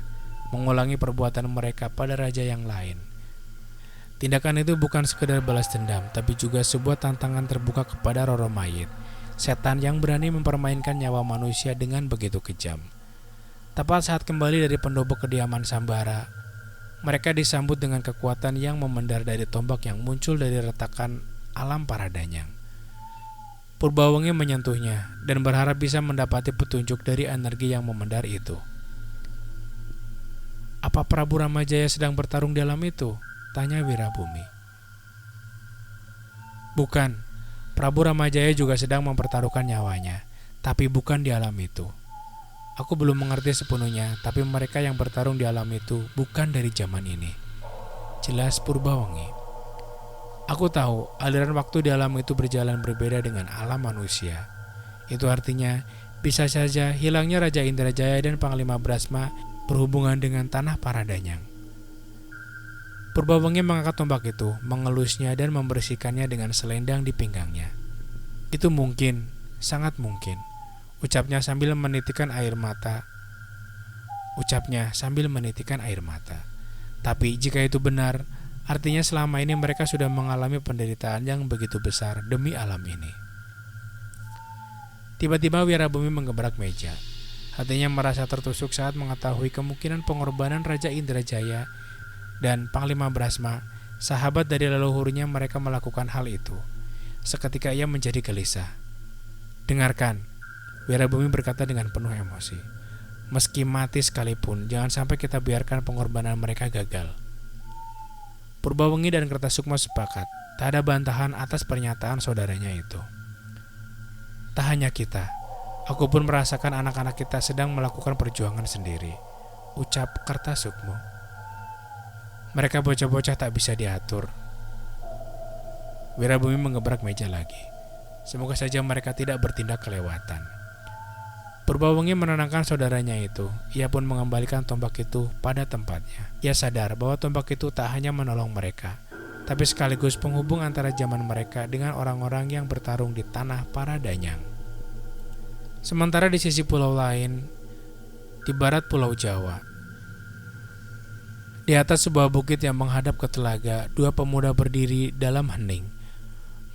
mengulangi perbuatan mereka pada raja yang lain. Tindakan itu bukan sekedar balas dendam, tapi juga sebuah tantangan terbuka kepada Roro Mayit, setan yang berani mempermainkan nyawa manusia dengan begitu kejam. Tepat saat kembali dari pendopo kediaman Sambara, mereka disambut dengan kekuatan yang memendar dari tombak yang muncul dari retakan alam para danyang. Purbawengi menyentuhnya dan berharap bisa mendapati petunjuk dari energi yang memendar itu. "Apa Prabu Ramajaya sedang bertarung di alam itu?" tanya Wirabumi. "Bukan, Prabu Ramajaya juga sedang mempertaruhkan nyawanya, tapi bukan di alam itu. Aku belum mengerti sepenuhnya, tapi mereka yang bertarung di alam itu bukan dari zaman ini," jelas Purbawengi. "Aku tahu aliran waktu di alam itu berjalan berbeda dengan alam manusia. Itu artinya bisa saja hilangnya Raja Indrajaya dan Panglima Brasma berhubungan dengan tanah para danyang." Purbawengi mengangkat tombak itu, mengelusnya dan membersihkannya dengan selendang di pinggangnya. "Itu mungkin, sangat mungkin," ucapnya sambil menitikan air mata. "Tapi jika itu benar, artinya selama ini mereka sudah mengalami penderitaan yang begitu besar demi alam ini." Tiba-tiba Wirabumi menggebrak meja. Hatinya merasa tertusuk saat mengetahui kemungkinan pengorbanan Raja Indrajaya dan Panglima Brasma, sahabat dari leluhurnya, mereka melakukan hal itu. Seketika ia menjadi gelisah. "Dengarkan," Wirabumi berkata dengan penuh emosi. "Meski mati sekalipun, jangan sampai kita biarkan pengorbanan mereka gagal." Purbawengi dan Kertasukmo sepakat, tak ada bantahan atas pernyataan saudaranya itu. "Tak hanya kita, aku pun merasakan anak-anak kita sedang melakukan perjuangan sendiri," ucap Kertasukmo. "Mereka bocah-bocah tak bisa diatur." Wirabumi menggebrak meja lagi. Semoga saja mereka tidak bertindak kelewatan. Purbawengi menenangkan saudaranya itu. Ia pun mengembalikan tombak itu pada tempatnya. Ia sadar bahwa tombak itu tak hanya menolong mereka, tapi sekaligus penghubung antara zaman mereka dengan orang-orang yang bertarung di tanah para danyang. Sementara di sisi pulau lain, di barat Pulau Jawa, di atas sebuah bukit yang menghadap ke telaga, dua pemuda berdiri dalam hening.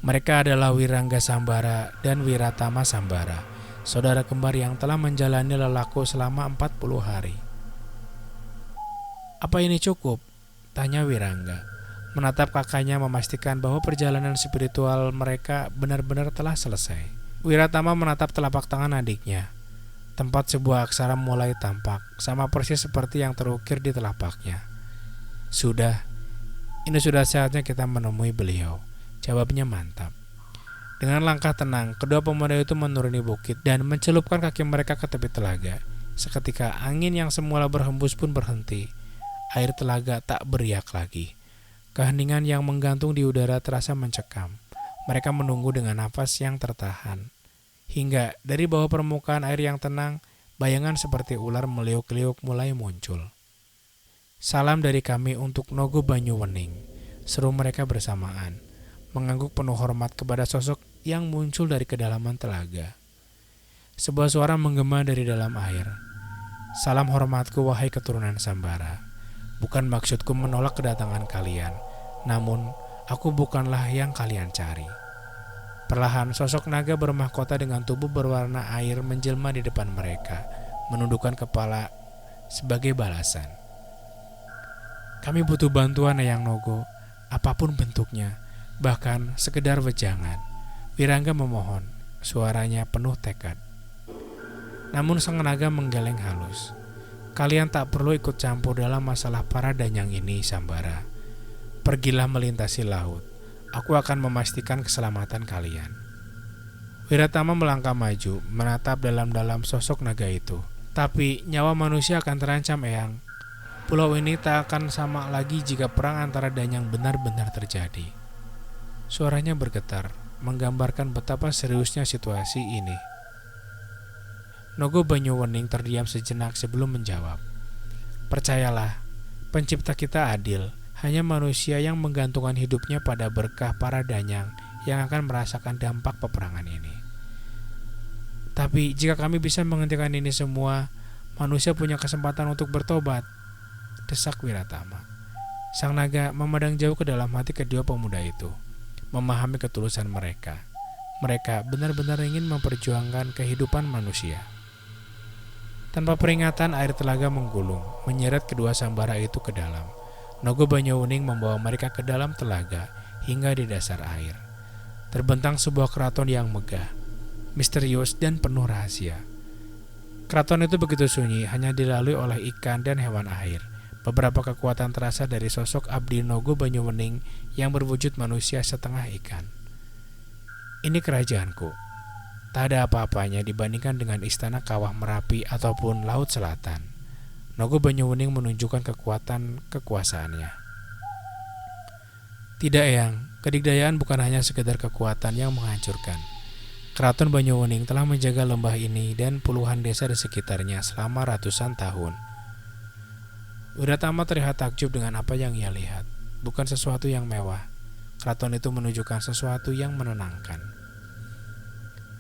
Mereka adalah Wirangga Sambara dan Wiratama Sambara, saudara kembar yang telah menjalani lelaku selama 40 hari. "Apa ini cukup?" tanya Wirangga, menatap kakaknya memastikan bahwa perjalanan spiritual mereka benar-benar telah selesai. Wiratama menatap telapak tangan adiknya. Tempat sebuah aksara mulai tampak, sama persis seperti yang terukir di telapaknya. "Sudah, ini sudah saatnya kita menemui beliau," jawabnya mantap. Dengan langkah tenang, kedua pemuda itu menuruni bukit dan mencelupkan kaki mereka ke tepi telaga. Seketika angin yang semula berhembus pun berhenti. Air telaga tak beriak lagi. Keheningan yang menggantung di udara terasa mencekam. Mereka menunggu dengan nafas yang tertahan. Hingga dari bawah permukaan air yang tenang, bayangan seperti ular meliuk-liuk mulai muncul. "Salam dari kami untuk Nogo Banyuwening," seru mereka bersamaan, mengangguk penuh hormat kepada sosok yang muncul dari kedalaman telaga. Sebuah suara menggema dari dalam air. Salam hormatku wahai keturunan Sambara. Bukan maksudku menolak kedatangan kalian, namun aku bukanlah yang kalian cari. Perlahan sosok naga bermahkota dengan tubuh berwarna air menjelma di depan mereka, menundukkan kepala sebagai balasan. Kami butuh bantuan Eyang Nogo, apapun bentuknya, bahkan sekedar wejangan. Wirangga memohon, suaranya penuh tekad. Namun sang naga menggeleng halus. Kalian tak perlu ikut campur dalam masalah para danyang ini, Sambara. Pergilah melintasi laut. Aku akan memastikan keselamatan kalian. Wiratama melangkah maju, menatap dalam-dalam sosok naga itu. Tapi nyawa manusia akan terancam, Eyang. Pulau ini tak akan sama lagi jika perang antara danyang benar-benar terjadi. Suaranya bergetar, menggambarkan betapa seriusnya situasi ini. Nogo Banyuwening terdiam sejenak sebelum menjawab. Percayalah, pencipta kita adil. Hanya manusia yang menggantungkan hidupnya pada berkah para danyang yang akan merasakan dampak peperangan ini. Tapi jika kami bisa menghentikan ini semua, manusia punya kesempatan untuk bertobat, desak Wiratama. Sang naga memandang jauh ke dalam hati kedua pemuda itu, memahami ketulusan mereka. Mereka benar-benar ingin memperjuangkan kehidupan manusia. Tanpa peringatan, air telaga menggulung, menyeret kedua Sambara itu ke dalam. Nogo Banyuwening membawa mereka ke dalam telaga hingga di dasar air. Terbentang sebuah keraton yang megah, misterius dan penuh rahasia. Keraton itu begitu sunyi, hanya dilalui oleh ikan dan hewan air. Beberapa kekuatan terasa dari sosok abdi Nogo Banyuwening yang berwujud manusia setengah ikan. Ini kerajaanku. Tak ada apa-apanya dibandingkan dengan istana Kawah Merapi ataupun Laut Selatan. Nogo Banyuwening menunjukkan kekuatan kekuasaannya. Tidak, Eyang, kedigdayaan bukan hanya sekedar kekuatan yang menghancurkan. Keraton Banyuwening telah menjaga lembah ini dan puluhan desa di sekitarnya selama ratusan tahun. Wiratama terlihat takjub dengan apa yang ia lihat. Bukan sesuatu yang mewah. Keraton itu menunjukkan sesuatu yang menenangkan.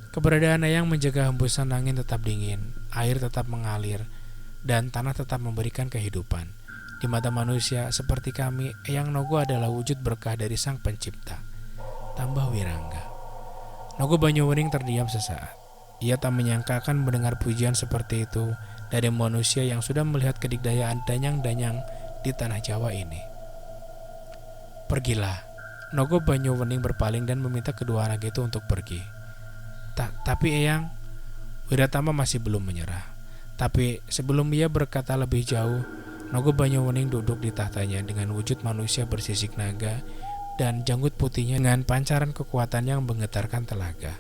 Keberadaan Eyang menjaga hembusan angin tetap dingin, air tetap mengalir, dan tanah tetap memberikan kehidupan. Di mata manusia seperti kami, Eyang Nogo adalah wujud berkah dari Sang Pencipta. Tambah Wirangga. Nogo Banyuwening terdiam sesaat. Ia tak menyangka akan mendengar pujian seperti itu dari manusia yang sudah melihat kedigdayaan danyang-danyang di tanah Jawa ini. Pergilah. Nogo Banyuwening berpaling dan meminta kedua anak itu untuk pergi. Tapi Eyang, Wiratama masih belum menyerah. Tapi sebelum ia berkata lebih jauh, Nogo Banyuwening duduk di tahtanya dengan wujud manusia bersisik naga dan janggut putihnya dengan pancaran kekuatan yang menggetarkan telaga.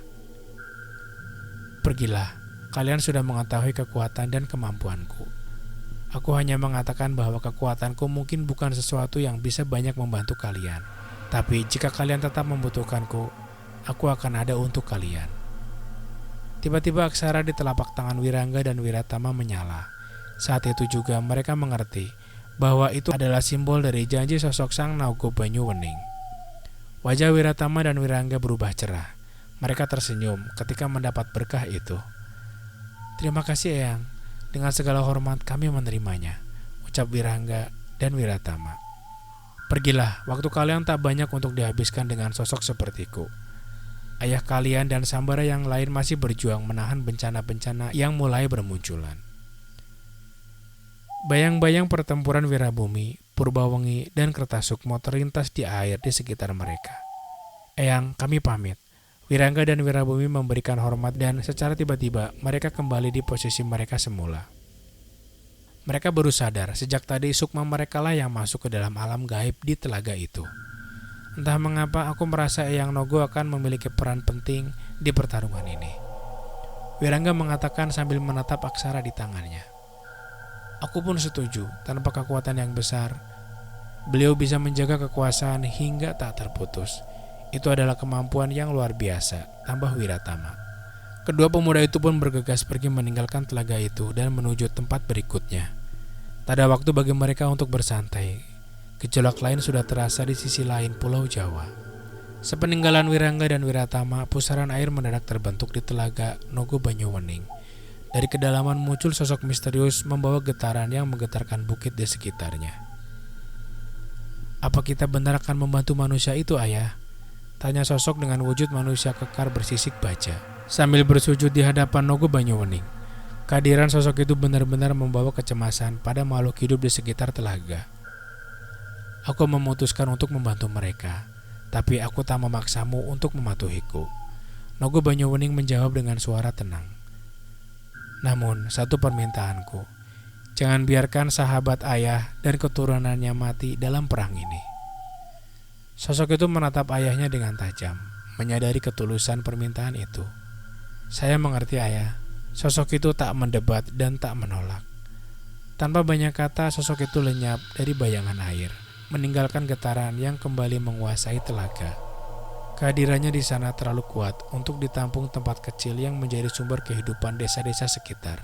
Pergilah, kalian sudah mengetahui kekuatan dan kemampuanku. Aku hanya mengatakan bahwa kekuatanku mungkin bukan sesuatu yang bisa banyak membantu kalian. Tapi jika kalian tetap membutuhkanku, aku akan ada untuk kalian. Tiba-tiba aksara di telapak tangan Wirangga dan Wiratama menyala. Saat itu juga mereka mengerti bahwa itu adalah simbol dari janji sosok Sang Nogo Banyuwening. Wajah Wiratama dan Wirangga berubah cerah. Mereka tersenyum ketika mendapat berkah itu. Terima kasih Eyang, dengan segala hormat kami menerimanya, ucap Wirangga dan Wiratama. Pergilah, waktu kalian tak banyak untuk dihabiskan dengan sosok sepertiku. Ayah kalian dan Sambara yang lain masih berjuang menahan bencana-bencana yang mulai bermunculan. Bayang-bayang pertempuran Wirabumi, Purbawengi, dan Kertasukmo terlintas di air di sekitar mereka. Eyang, kami pamit. Wirangga dan Wirabumi memberikan hormat dan secara tiba-tiba mereka kembali di posisi mereka semula. Mereka baru sadar sejak tadi sukma mereka lah yang masuk ke dalam alam gaib di telaga itu. Entah mengapa aku merasa Eyang Nogo akan memiliki peran penting di pertarungan ini. Wirangga mengatakan sambil menatap aksara di tangannya. Aku pun setuju, tanpa kekuatan yang besar, beliau bisa menjaga kekuasaan hingga tak terputus. Itu adalah kemampuan yang luar biasa, tambah Wiratama. Kedua pemuda itu pun bergegas pergi meninggalkan telaga itu dan menuju tempat berikutnya. Tak ada waktu bagi mereka untuk bersantai. Gejolak lain sudah terasa di sisi lain Pulau Jawa. Sepeninggalan Wirangga dan Wiratama, pusaran air mendadak terbentuk di telaga Nogo Banyuwening. Dari kedalaman muncul sosok misterius membawa getaran yang menggetarkan bukit di sekitarnya. "Apa kita benar akan membantu manusia itu, Ayah?" tanya sosok dengan wujud manusia kekar bersisik baja, sambil bersujud di hadapan Nogo Banyuwening. Kehadiran sosok itu benar-benar membawa kecemasan pada makhluk hidup di sekitar telaga. "Aku memutuskan untuk membantu mereka, tapi aku tak memaksamu untuk mematuhiku," Nogo Banyuwening menjawab dengan suara tenang. "Namun, satu permintaanku, jangan biarkan sahabat ayah dan keturunannya mati dalam perang ini." Sosok itu menatap ayahnya dengan tajam, menyadari ketulusan permintaan itu. "Saya mengerti, Ayah." Sosok itu tak mendebat dan tak menolak. Tanpa banyak kata, sosok itu lenyap dari bayangan air, meninggalkan getaran yang kembali menguasai telaga. Kehadirannya di sana terlalu kuat untuk ditampung tempat kecil yang menjadi sumber kehidupan desa-desa sekitar,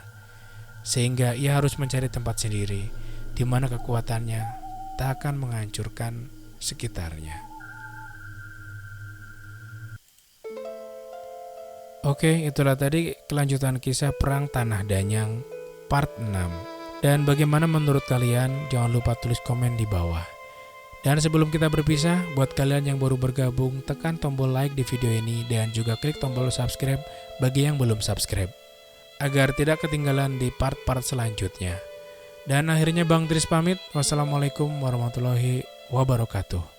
sehingga ia harus mencari tempat sendiri di mana kekuatannya tak akan menghancurkan sekitarnya. Oke, itulah tadi kelanjutan kisah Perang Tanah Danyang part 6. Dan bagaimana menurut kalian? Jangan lupa tulis komen di bawah. Dan sebelum kita berpisah, buat kalian yang baru bergabung, tekan tombol like di video ini dan juga klik tombol subscribe bagi yang belum subscribe, agar tidak ketinggalan di part-part selanjutnya. Dan akhirnya Bang Tris pamit. Wassalamualaikum warahmatullahi wabarakatuh.